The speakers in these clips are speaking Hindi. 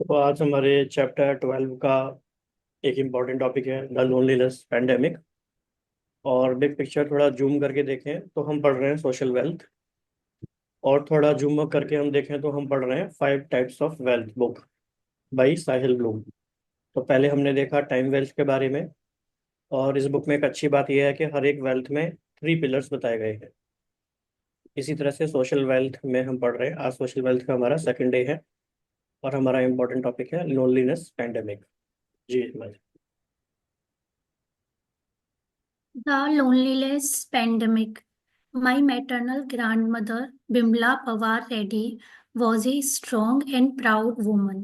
तो आज हमारे चैप्टर 12 का एक इम्पॉर्टेंट टॉपिक है द लोनलीनेस पैंडेमिक। और बिग पिक्चर थोड़ा जूम करके देखें तो हम पढ़ रहे हैं सोशल वेल्थ। और थोड़ा जूम अप करके हम देखें तो हम पढ़ रहे हैं 5 types of wealth book by Sahil Bloom. तो पहले हमने देखा टाइम वेल्थ के बारे में। और इस बुक में एक अच्छी बात यह है कि हर एक वेल्थ में 3 पिलर्स बताए गए हैं। इसी तरह से सोशल वेल्थ में हम पढ़ रहे हैं। आज सोशल वेल्थ का हमारा सेकंड डे है और हमारा इम्पोर्टेंट टॉपिक है लोनलीनेस पैंडेमिक। जी Himanshu. The loneliness pandemic. My maternal grandmother, Bimla Pawar Reddy, was a strong and proud woman.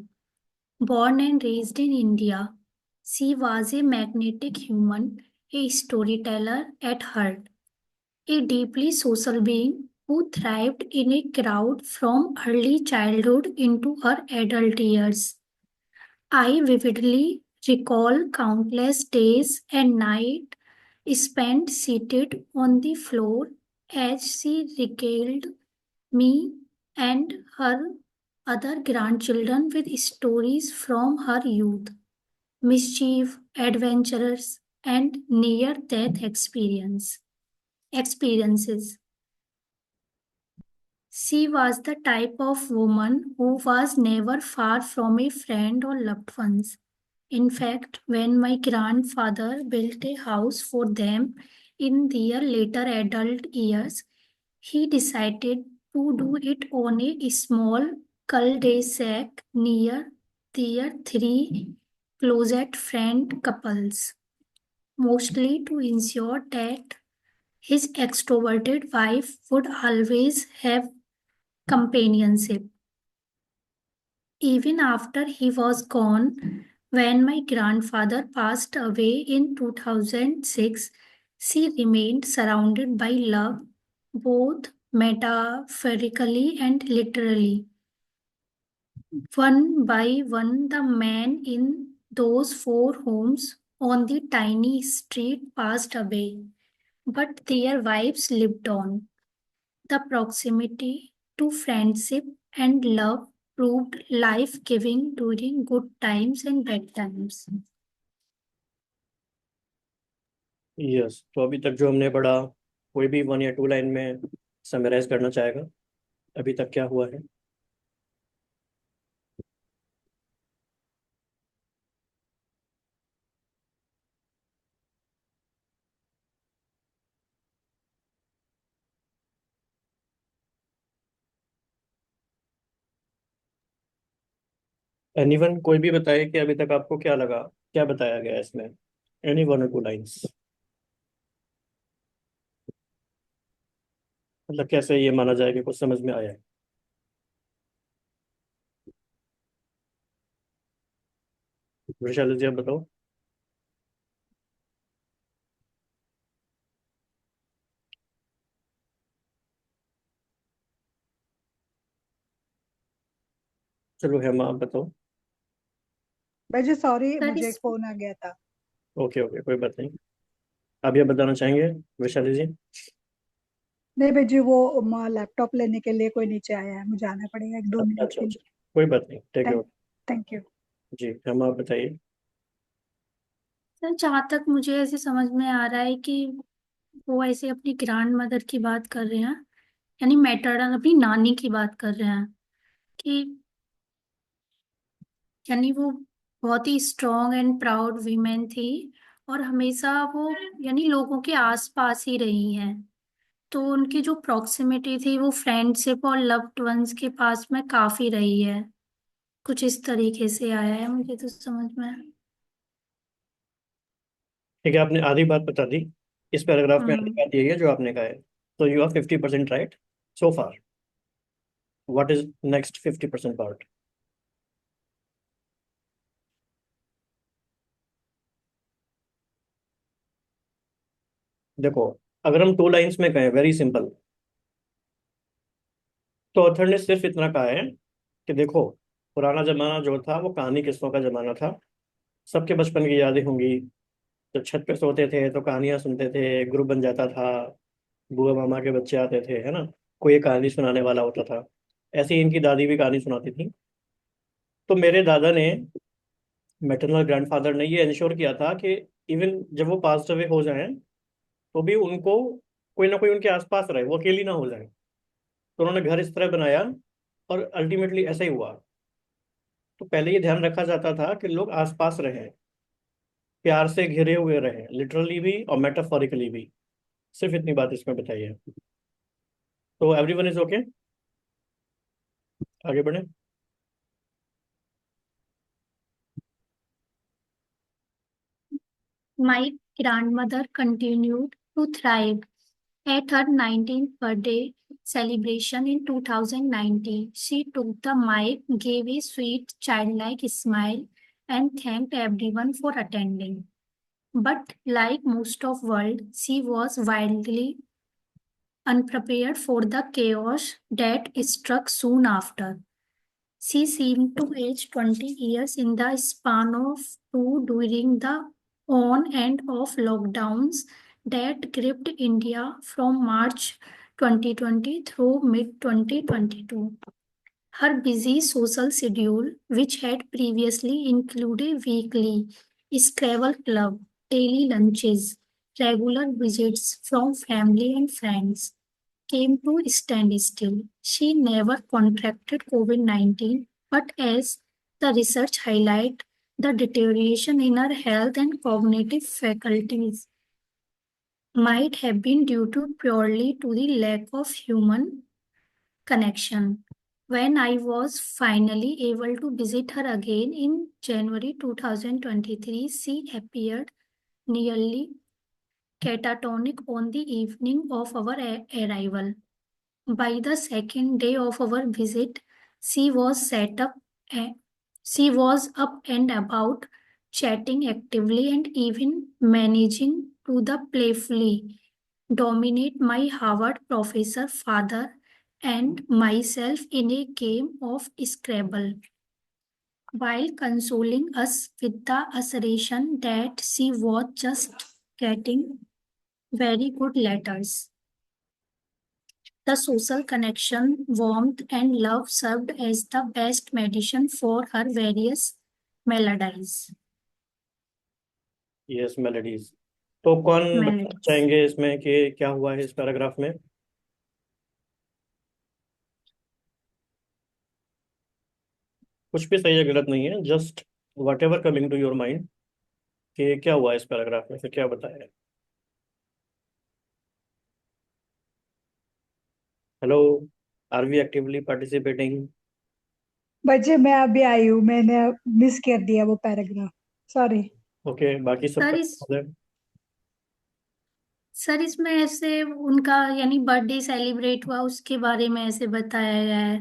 Born and raised in India, she was a magnetic human, a storyteller at heart, a deeply social being who thrived in a crowd from early childhood into her adult years. I vividly recall countless days and nights spent seated on the floor as she regaled me and her other grandchildren with stories from her youth, mischief, adventures, and near death experiences. She was the type of woman who was never far from a friend or loved ones. In fact, when my grandfather built a house for them in their later adult years, he decided to do it on a small cul-de-sac near their three closet friend couples, mostly to ensure that his extroverted wife would always have companionship. Even after he was gone, when my grandfather passed away in 2006, she remained surrounded by love, both metaphorically and literally. One by one, the men in those four homes on the tiny street passed away, but their wives lived on. The proximity to friendship and love proved life giving during good times and bad times. Yes, तो अभी तक जो हमने पढ़ा, कोई भी 1 या 2 लाइन में समराइज करना चाहेगा अभी तक क्या हुआ है? एनीवन, कोई भी बताए कि अभी तक आपको क्या लगा, क्या बताया गया है इसमें? एनी 1 और 2 लाइन्स, मतलब कैसे ये माना जाए कि कुछ समझ में आया है? वैशाली जी, आप बताओ। चलो हेमा, आप बताओ। भाई सॉरी, सर मुझे एक इस फोन आ गया था। ओके ओके, कोई बात नहीं। आप ये बताना चाहेंगे वैशाली जी? नहीं भाई जी, वो लैपटॉप लेने के लिए कोई नीचे आया है, मुझे आना पड़ेगा एक दो अच्छा मिनट अच्छा के अच्छा, लिए। कोई बात नहीं, take thank your. Thank you. जी हेमा, आप बताइए। सर जहाँ तक मुझे ऐसे समझ में आ रहा है कि वो ऐसे अपनी ग्रैंड मदर की बात कर रहे हैं, यानी मैटरनल अपनी नानी की बात कर रहे हैं कि यानी वो बहुत ही स्ट्रॉन्ग एंड प्राउड वीमेन थी और हमेशा वो यानी लोगों के आस पास ही रही हैं। तो उनकी जो प्रॉक्सिमिटी थी वो फ्रेंडशिप और लव्ड वंस के पास में काफी रही है। कुछ इस तरीके से आया है मुझे तो समझ में। ठीक है, आपने आधी बात बता दी। इस पैराग्राफ में आधी हम्म। बात यही है जो आपने कहा है। तो you are 50% right so far. What is next 50% part? देखो, अगर हम 2 लाइन्स में कहें, वेरी सिंपल, तो ऑथर ने सिर्फ इतना कहा है कि देखो, पुराना जमाना जो था वो कहानी किस्सों का जमाना था। सबके बचपन की यादें होंगी। जब छत पे सोते थे तो कहानियां सुनते थे, ग्रुप बन जाता था, बुआ मामा के बच्चे आते थे, है ना, कोई एक कहानी सुनाने वाला होता था। ऐसे ही इनकी दादी भी कहानी सुनाती थी। तो मेरे दादा ने, मैटरनल ग्रैंडफादर ने ये इंश्योर किया था कि इवन जब वो पास अवे हो जाएं तो भी उनको कोई ना कोई उनके आसपास रहे, वो अकेली ना हो जाए। तो उन्होंने घर इस तरह बनाया और अल्टीमेटली ऐसा ही हुआ। तो पहले ये ध्यान रखा जाता था कि लोग आसपास रहें, प्यार से घिरे हुए रहें, लिटरली भी और मेटाफोरिकली भी। सिर्फ इतनी बात इसमें बताइए। तो एवरीवन इज ओके, आगे बढ़े। My grandmother continued to thrive. At her 19th birthday celebration in 2019, she took the mic, gave a sweet childlike smile, and thanked everyone for attending. But like most of world, she was wildly unprepared for the chaos that struck soon after. She seemed to age 20 years in the span of two during the on and off lockdowns that gripped India from March 2020 through mid 2022. Her busy social schedule, which had previously included weekly Scrabble club, daily lunches, regular visits from family and friends, came to a standstill. She never contracted COVID-19, but as the research highlight, the deterioration in her health and cognitive faculties might have been due to purely to the lack of human connection. When I was finally able to visit her again in January 2023, she appeared nearly catatonic on the evening of our arrival. By the second day of our visit, she was eh, she was up and about, chatting actively and even managing to the playfully dominate my Harvard professor father and myself in a game of Scrabble, while consoling us with the assertion that she was just getting very good letters. The social connection, warmth, and love served as the best medicine for her various maladies. Yes, melodies. तो कौन बताना Maladies. चाहेंगे इसमें कि क्या हुआ है इस पैराग्राफ में? कुछ भी सही या गलत नहीं है, just whatever coming to your mind कि क्या हुआ है इस पैराग्राफ में, फिर क्या बताया है। Hello, are we actively participating? बच्चे मैं अभी आई हूँ, मैंने मिस कर दिया वो पैराग्राफ, सॉरी। ओके, बाकी सर सबका इस है? सर इसमें ऐसे उनका यानी बर्थडे सेलिब्रेट हुआ उसके बारे में ऐसे बताया गया है।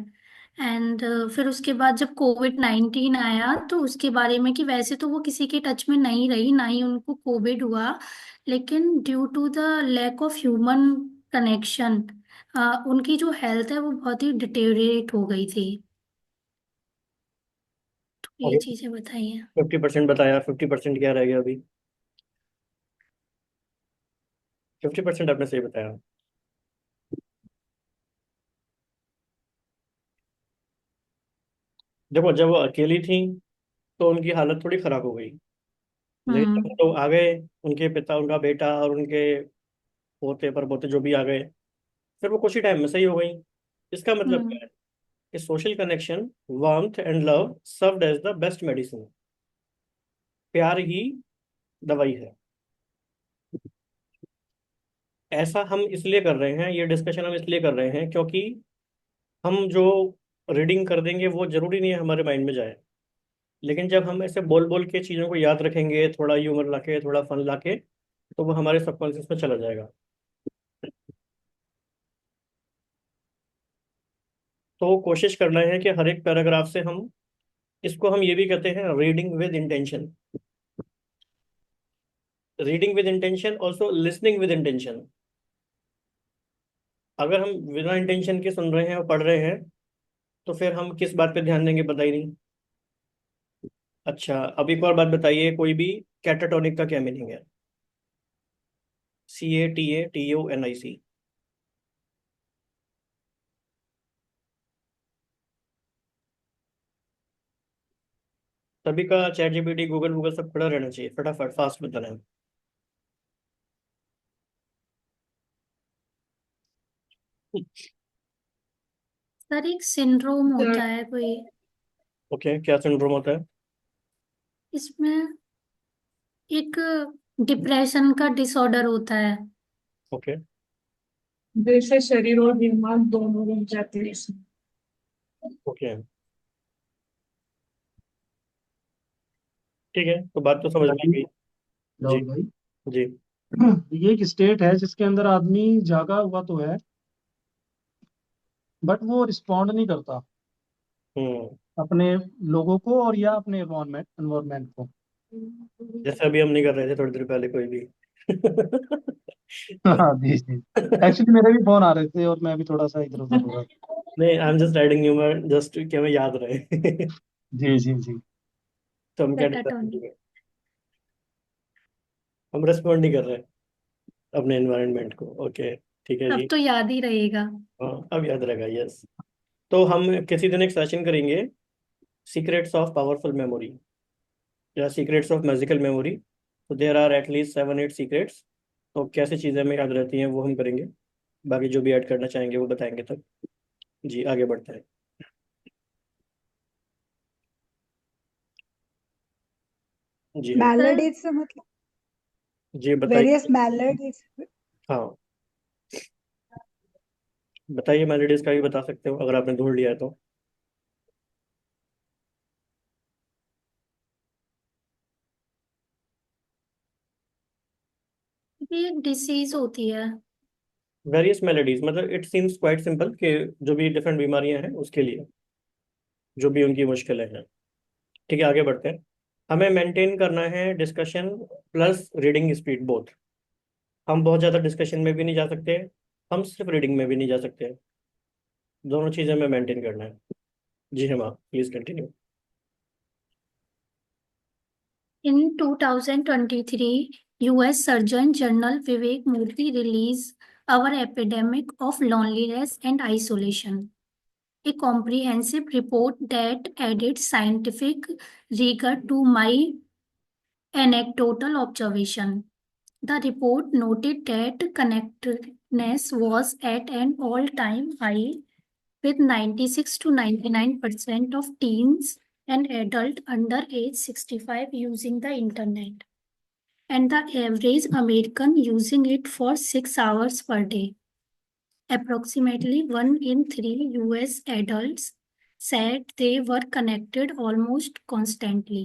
एंड फिर उसके बाद जब कोविड-19 आया तो उसके बारे में कि वैसे तो वो किसी के टच में नहीं रही, ना ही उनको कोविड हुआ, लेकिन due to the lack of human connection उनकी जो हेल्थ है वो बहुत ही डिटेरियोरेट हो गई थी। तो ये ओके, चीजें बताई हैं। 50% बताया, 50% क्या रह गया अभी? 50% आपने सही बताया। देखो, जब वो अकेली थी तो उनकी हालत थोड़ी खराब हो गई, लेकिन जब हम्म। लोग आ गए, उनके पिता, उनका बेटा और उनके पोते पर पोते जो भी आ गए, फिर वो कुछ ही टाइम में सही हो गई। इसका मतलब क्या हम्म। है कि social connection, warmth and love served as the best medicine. प्यार ही दवाई है। ऐसा हम इसलिए कर रहे हैं, ये डिस्कशन हम इसलिए कर रहे हैं क्योंकि हम जो रीडिंग कर देंगे वो जरूरी नहीं है हमारे माइंड में जाए, लेकिन जब हम ऐसे बोल बोल के चीज़ों को याद रखेंगे, थोड़ा ह्यूमर लाके, थोड़ा फन लाके, तो वो हमारे सबकॉन्शियस में चला जाएगा। तो कोशिश करना है कि हर एक पैराग्राफ से हम, इसको हम ये भी कहते हैं reading with intention. Reading with intention, also listening with intention. अगर हम बिना इंटेंशन के सुन रहे हैं और पढ़ रहे हैं तो फिर हम किस बात पे ध्यान देंगे, पता ही नहीं। अच्छा, अब एक और बात बताइए, कोई भी कैटाटोनिक का क्या मीनिंग है? CATATONIC। सभी का चैट जीपीटी, गूगल गूगल सब खड़ा रहना चाहिए, फटाफट फास्ट बताना है। सर एक सिंड्रोम होता है कोई, ओके, क्या सिंड्रोम होता है? इसमें एक डिप्रेशन का डिसऑर्डर होता है। ओके, जैसे शरीर और दिमाग दोनों रुक जाते हैं इसमें। ओके, ठीक है, तो बात तो समझ में आ गई। जी, राहुल भाई, जी। ये एक स्टेट है जिसके अंदर आदमी जागा हुआ तो है, बट वो रिस्पॉन्ड नहीं करता हम्म। अपने लोगों को और या अपने एनवायरमेंट को। जैसे अभी हम नहीं कर रहे थे थोड़ी देर पहले कोई भी। हाँ जी जी। एक्चुअली मेरे भी फोन आ रहे थे और मैं भी थोड़ा सा इधर उधर हो रहा था। नहीं, I am just writing humour, just कि हमें याद रहे। जी जी जी। तो हम क्या पेटाटोन। डिस्कस, हम रेस्पॉन्ड नहीं कर रहे अपने एनवायरनमेंट को। ओके, ठीक है अब जी। तो याद ही रहेगा। हाँ, अब याद रहेगा, यस। तो हम किसी दिन एक सेशन करेंगे, सीक्रेट्स ऑफ पावरफुल मेमोरी या सीक्रेट्स ऑफ मैजिकल मेमोरी। तो देर आर एटलीस्ट 7-8 सीक्रेट्स। तो कैसे चीज़ें हमें याद रहती हैं वो हम करेंगे। बाकी जो भी ऐड करना चाहेंगे वो बताएंगे तब। जी, आगे बढ़ते हैं। जी हाँ। सर मेलोडीज से मतलब जी वेरियस बताइए। मेलोडीज। हाँ, बताइए, मेलोडीज का भी बता सकते हो अगर आपने ढूंढ लिया है तो। ये एक डिसीज होती है। वेरियस मेलोडीज मतलब इट सीम्स क्वाइट सिंपल कि जो भी डिफरेंट बीमारियां हैं उसके लिए जो भी उनकी मुश्किलें हैं। ठीक है, आगे बढ़ते हैं। हमें मेंटेन करना है discussion plus reading speed both. हम बहुत ज़्यादा डिस्कशन में भी नहीं जा सकते, हम सिर्फ रीडिंग में भी नहीं जा सकते। दोनों चीज़ें हमें मेंटेन करना है। जी हाँ, please continue. In 2023, US Surgeon General Vivek Murthy released Our Epidemic of Loneliness and Isolation, a comprehensive report that added scientific rigor to my anecdotal observation. The report noted that connectedness was at an all-time high, with 96 to 99% of teens and adults under age 65 using the internet, and the average American using it for 6 hours per day. Approximately 1 in 3 US adults said they were connected almost constantly.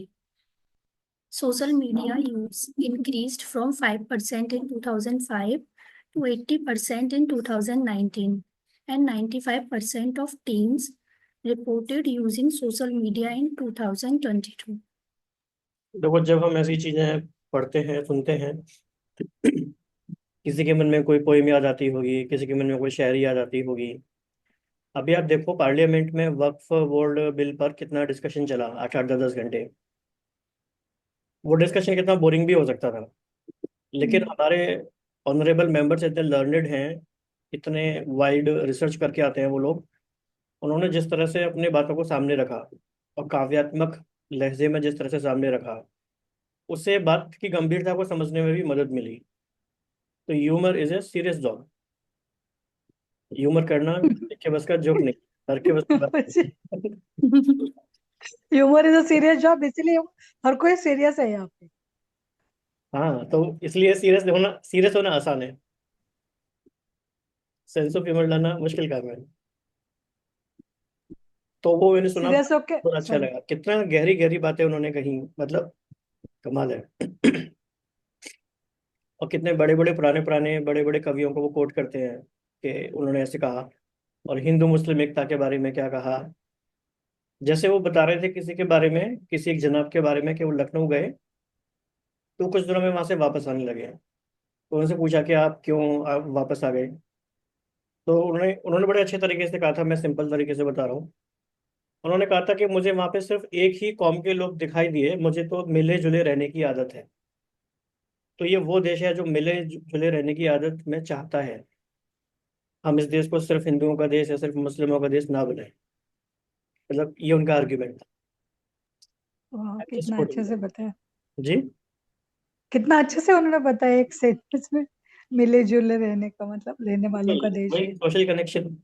Social media use increased from 5% in 2005 to 80% in 2019, and 95% of teens reported using social media in 2022. देखो, जब हम ऐसी चीज़ें पढ़ते हैं, सुनते हैं, किसी के मन में कोई पोइम याद आती होगी, किसी के मन में कोई शायरी याद आती होगी। अभी आप देखो पार्लियामेंट में वक्फ बोर्ड बिल पर कितना डिस्कशन चला, 8-8 10-10 घंटे। वो डिस्कशन कितना बोरिंग भी हो सकता था, लेकिन हमारे ऑनरेबल मेंबर्स इतने लर्नेड हैं, इतने वाइड रिसर्च करके आते हैं वो लोग। उन्होंने जिस तरह से अपनी बातों को सामने रखा और काव्यात्मक लहजे में जिस तरह से सामने रखा, उससे बात की गंभीरता को समझने में भी मदद मिली। तो humour is a serious job. Humour करना किसी के बस का जोक नहीं, हर के बस की बात नहीं। Humour is a serious job, इसीलिए हर कोई सीरियस है यहाँ पे। हाँ, तो इसलिए सीरियस होना आसान है, सेंस ऑफ ह्यूमर लाना मुश्किल काम है। तो वो मैंने सुना, सीरियस होके बहुत अच्छा सॉरी। लगा, कितना गहरी गहरी बातें उन्होंने कही, मतलब कमाल है। और कितने बड़े बड़े पुराने पुराने बड़े बड़े कवियों को वो कोट करते हैं कि उन्होंने ऐसे कहा, और हिंदू मुस्लिम एकता के बारे में क्या कहा। जैसे वो बता रहे थे किसी के बारे में, किसी एक जनाब के बारे में, कि वो लखनऊ गए तो कुछ दिनों में वहां से वापस आने लगे। तो उनसे पूछा कि आप क्यों आप वापस आ गए। तो उन्होंने उन्होंने बड़े अच्छे तरीके से कहा था, मैं सिंपल तरीके से बता रहा हूँ। उन्होंने कहा था कि मुझे वहां पे सिर्फ एक ही कौम के लोग दिखाई दिए, मुझे तो मिले जुले रहने की आदत है। तो ये वो देश है जो मिले जुले रहने की आदत में चाहता है। हम इस देश को सिर्फ हिंदुओं का देश या सिर्फ मुस्लिमों का देश ना बनाए। मतलब ये उनका आर्ग्यूमेंट था। वाह, At this कितना point, अच्छे से बताया, जी कितना अच्छे से उन्होंने बताया एक सेंटेंस में। मिले जुले रहने का मतलब रहने वालों का देश वही है। Social connection.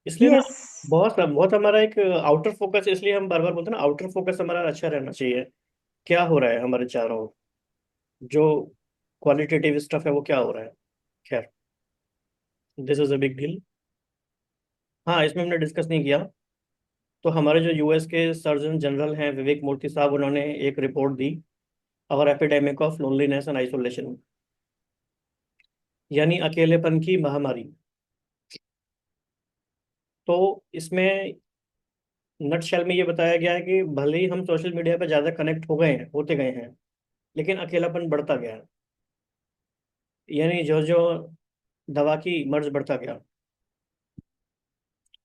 इसलिए ना यस। बहुत बहुत हमारा एक आउटर फोकस, इसलिए हम बार बार बोलते हैं ना, आउटर फोकस हमारा अच्छा रहना चाहिए। क्या हो रहा है हमारे चारों ओर, जो क्वालिटेटिव स्टफ है वो क्या हो रहा है। खैर, this is a big deal. हाँ, इसमें हमने डिस्कस नहीं किया। तो हमारे जो यूएस के सर्जन जनरल हैं विवेक मूर्ति साहब, उन्होंने एक report the, our epidemic of loneliness and isolation, यानी अकेलेपन की महामारी। तो इसमें नटशेल में ये बताया गया है कि भले ही हम सोशल मीडिया पर ज़्यादा कनेक्ट हो गए हैं, होते गए हैं, लेकिन अकेलापन बढ़ता गया है। यानी जो जो दवा की मर्ज बढ़ता गया,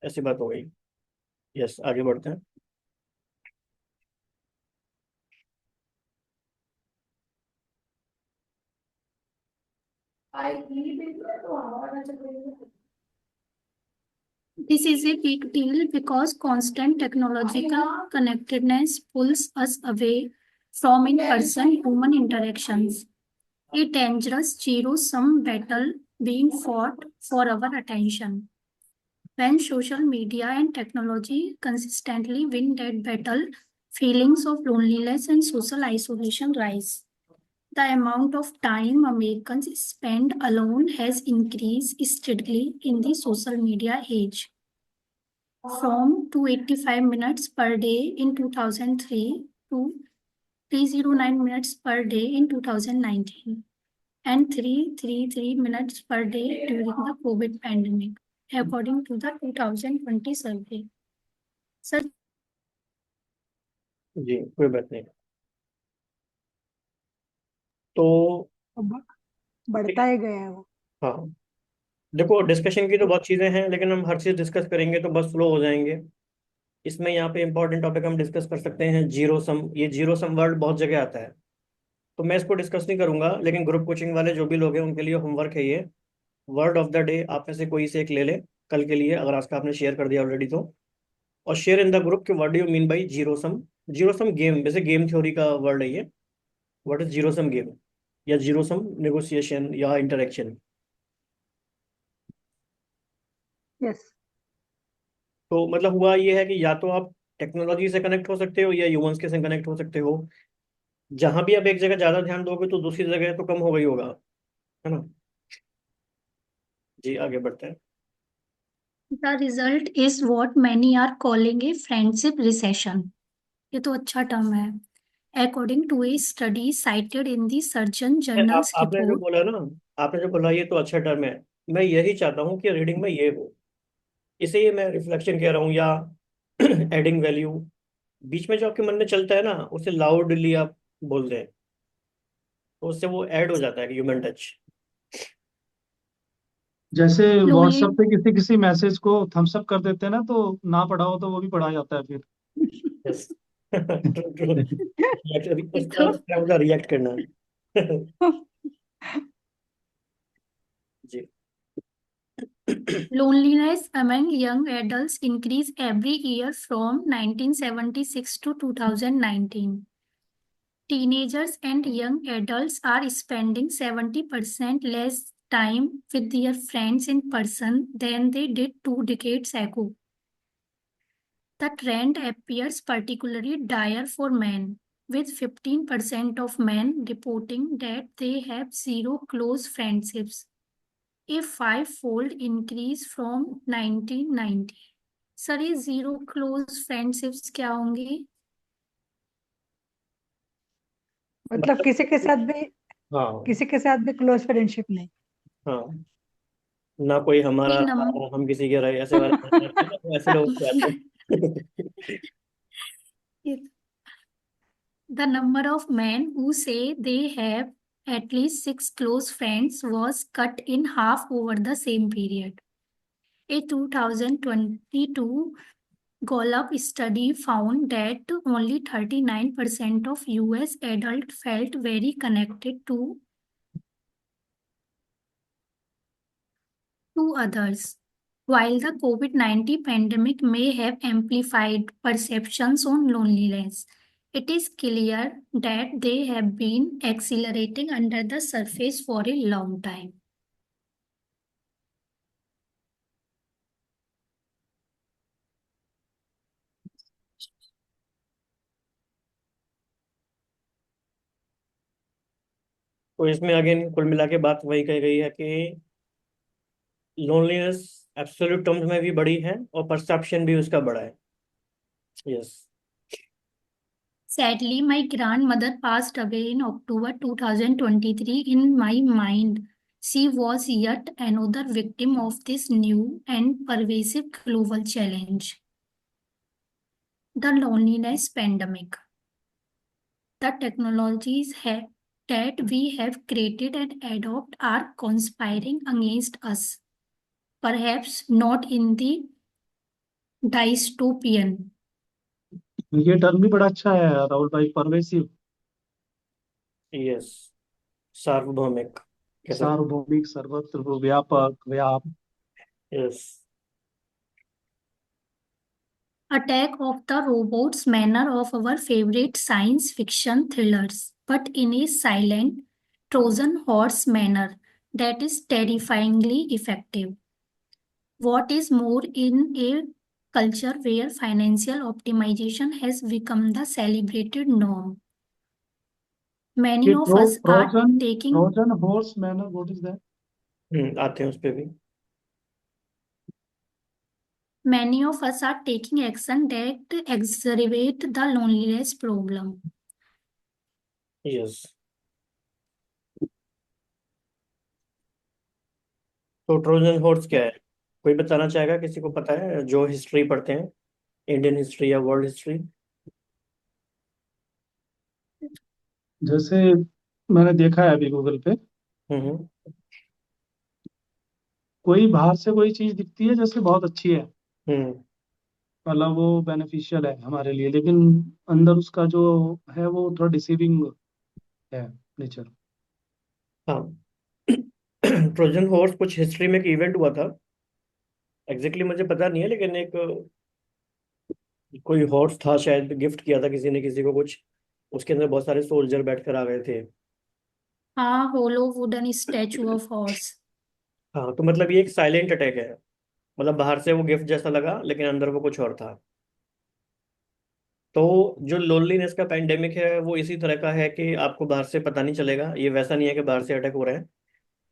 ऐसी बात हो गई। यस, आगे बढ़ते हैं। This is a big deal because constant technological connectedness pulls us away from in-person human interactions. A dangerous zero-sum battle being fought for our attention. When social media and technology consistently win that battle, feelings of loneliness and social isolation rise. The amount of time Americans spend alone has increased steadily in the social media age, from 285 minutes per day in 2003 to 309 minutes per day in 2019 and 333 minutes per day during the COVID pandemic, according to the 2020 survey. Sir, जी, कोई बात नहीं। तो बढ़ता ही गया है वो। हाँ, देखो, डिस्कशन की तो बहुत चीज़ें हैं, लेकिन हम हर चीज़ डिस्कस करेंगे तो बस स्लो हो जाएंगे। इसमें यहाँ पे इंपॉर्टेंट टॉपिक हम डिस्कस कर सकते हैं, जीरो सम। ये जीरो सम वर्ड बहुत जगह आता है, तो मैं इसको डिस्कस नहीं करूंगा, लेकिन ग्रुप कोचिंग वाले जो भी लोग हैं उनके लिए होमवर्क है ये। वर्ड ऑफ द डे आप में से कोई से एक ले ले कल के लिए, अगर आज का आपने शेयर कर दिया ऑलरेडी तो। और शेयर इन द ग्रुप कि what do you mean by zero sum. Zero sum game, वैसे गेम थ्योरी का वर्ड है ये। What is zero sum game, या जीरो सम नेगोशिएशन या इंटरेक्शन। यस। तो मतलब हुआ ये है कि या तो आप टेक्नोलॉजी से कनेक्ट हो सकते हो या ह्यूमंस के से कनेक्ट हो सकते हो। जहां भी आप एक जगह ज्यादा ध्यान दोगे तो दूसरी जगह तो कम हो गई होगा, है ना। जी, आगे बढ़ते हैं। the result is what many are calling a friendship recession. ये तो अच्छा टर्म है. According to a study cited in the Surgeon General's आपने जो report, बोला ना, आपने जो बोला ये तो अच्छा टर्म है। मैं यही चाहता हूँ कि रीडिंग में ये हो, इसे ही मैं रिफ्लेक्शन कह रहा हूँ, या एडिंग वैल्यू। बीच में जो आपके मन में चलता है ना, उसे लाउडली आप बोल दें, तो उससे वो ऐड हो जाता है ह्यूमन टच। जैसे lonely व्हाट्सएप पे किसी किसी मैसेज को थम्स अप कर देते हैं ना, तो ना पढ़ा हो तो वो भी पढ़ा जाता है फिर। यस। True true. ये उसका तो उसका रिएक्ट करना है। जी। loneliness among young adults increased every year from 1976 to 2019. Teenagers and young adults are spending 70% less time with their friends in person than they did 2 decades ago. The trend appears particularly dire for men, with 15% of men reporting that they have zero close friendships, a five-fold increase from 1990. Sir ये जीरो क्लोज फ्रेंडशिप्स क्या होंगी? मतलब हाँ किसी के साथ भी क्लोज फ्रेंडशिप नहीं। हाँ, ना कोई हमारा ये नम रहा, हम किसी के रहे, ऐसे वाले तो ऐसे लोग आते हैं। The number of men who say they have at least 6 close friends was cut in half over the same period. A 2022 Gallup study found that only 39% of US adults felt very connected to others. While the COVID-19 pandemic may have amplified perceptions on loneliness, it is clear that they have been accelerating under the surface for a long time. तो इसमें अगेन कुल मिला के बात वही कही गई है कि लोनलीनेस एब्सोल्यूट टर्म्स में भी बड़ी है और परसेप्शन भी उसका बड़ा है। Yes. Sadly, my grandmother passed away in October 2023. In my mind, she was yet another victim of this new and pervasive global challenge, the loneliness pandemic. The technologies that we have created and adopted are conspiring against us, perhaps not in the dystopian. ये टर्म भी बड़ा अच्छा है राहुल भाई, परवेसिव, यस। सार्वभौमिक कह सकते। सार्वभौमिक, सर्वत्र व्यापक, व्याप। Yes. Attack of the robots manner of our favorite science fiction thrillers, but in a silent Trojan horse manner that is terrifyingly effective. What is more, in a culture where financial optimization has become the celebrated norm, many ये of us are Trojan taking Trojan horse manner, what is that? आते हैं उस पे भी। many of us are taking action that exacerbate the loneliness problem. Yes. तो ट्रोजन हॉर्स क्या है? कोई बताना चाहेगा? किसी को पता है जो हिस्ट्री पढ़ते हैं, इंडियन हिस्ट्री या वर्ल्ड हिस्ट्री? जैसे मैंने देखा है अभी गूगल पे, हम्म। कोई बाहर से कोई चीज दिखती है जैसे बहुत अच्छी है, हम्म। मतलब वो बेनिफिशियल है हमारे लिए, लेकिन अंदर उसका जो है वो थोड़ा डिसीविंग है नेचर। हाँ। ट्रोजन हॉर्स कुछ हिस्ट्री में एक इवेंट हुआ था, एग्जैक्टली मुझे पता नहीं है, लेकिन एक कोई हॉर्स था, शायद गिफ्ट किया था किसी ने किसी को कुछ, उसके अंदर बहुत सारे सोल्जर बैठकर आ गए थे। हाँ, होलो वुडन स्टैचू ऑफ हॉर्स। हाँ, तो मतलब ये एक साइलेंट अटैक है। मतलब बाहर से वो गिफ्ट जैसा लगा लेकिन अंदर वो कुछ और था। तो जो लोनलीनेस का पेंडेमिक है वो इसी तरह का है कि आपको बाहर से पता नहीं चलेगा, ये वैसा नहीं है कि बाहर से अटैक हो रहा है,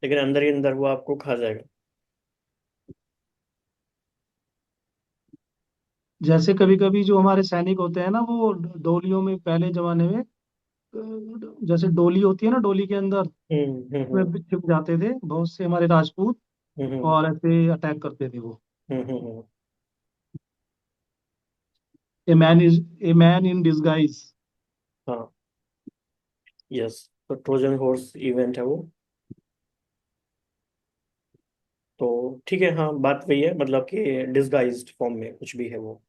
लेकिन अंदर ही अंदर वो आपको खा जाएगा। जैसे कभी कभी जो हमारे सैनिक होते हैं ना, वो डोलियों में पहले जमाने में, जैसे डोली होती है ना, डोली के अंदर हम्म। उसमें भी छिप जाते थे बहुत से हमारे राजपूत, हम्म। हम्म। और ऐसे अटैक करते थे वो। Hmm. A man in disguise. हाँ। यस। तो ट्रोजन हॉर्स इवेंट है वो। तो ठीक है, हाँ बात वही है, मतलब कि डिसगाइज्ड फॉर्म में कुछ भी है वो।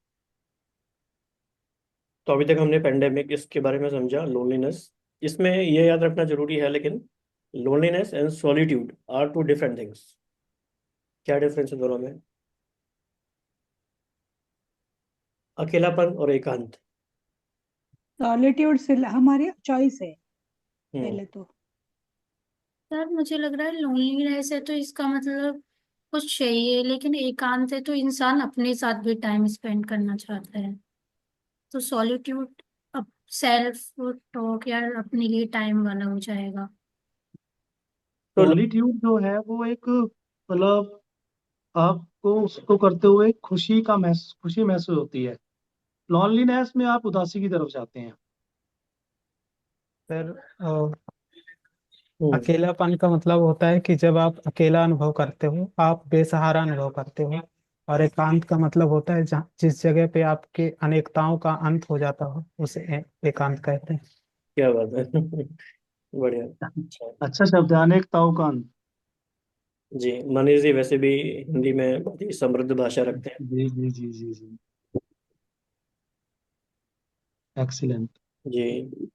तो अभी तक हमने पेंडेमिक इसके बारे में समझा, लोनलीनेस। इसमें ये याद रखना जरूरी है लेकिन, loneliness and solitude are two different things. क्या डिफरेंस है दोनों में? अकेलापन और एकांत। सॉलिट्यूड से हमारी चॉइस है हम्म। पहले तो। यार मुझे लग रहा है लोनलीनेस है तो इसका मतलब कुछ चाहिए, लेकिन एकांत है तो इंसान अपने साथ भी टाइम स्पेंड करना चाहता है। तो सॉलिट्यूड अब सेल्फ टॉक या अपने लिए टाइम वाला हो जाएगा। तो सॉलिट्यूड जो है वो एक, मतलब आपको उसको करते हुए खुशी महसूस होती है। लॉनलीनेस में आप उदासी की तरफ जाते हैं। सर हम्म। अकेलापन का मतलब होता है कि जब आप अकेला अनुभव करते हो, आप बेसहारा अनुभव करते हो। और एकांत का मतलब होता है जहाँ जिस जगह पे आपके अनेकताओं का अंत हो जाता हो, उसे एकांत कहते हैं। क्या बात है। बढ़िया। अच्छा। अच्छा शब्द है, अनेकताओं का अंत। जी, मनीष जी वैसे भी हिंदी में बहुत ही समृद्ध भाषा रखते हैं। जी जी जी जी जी, एक्सीलेंट। जी।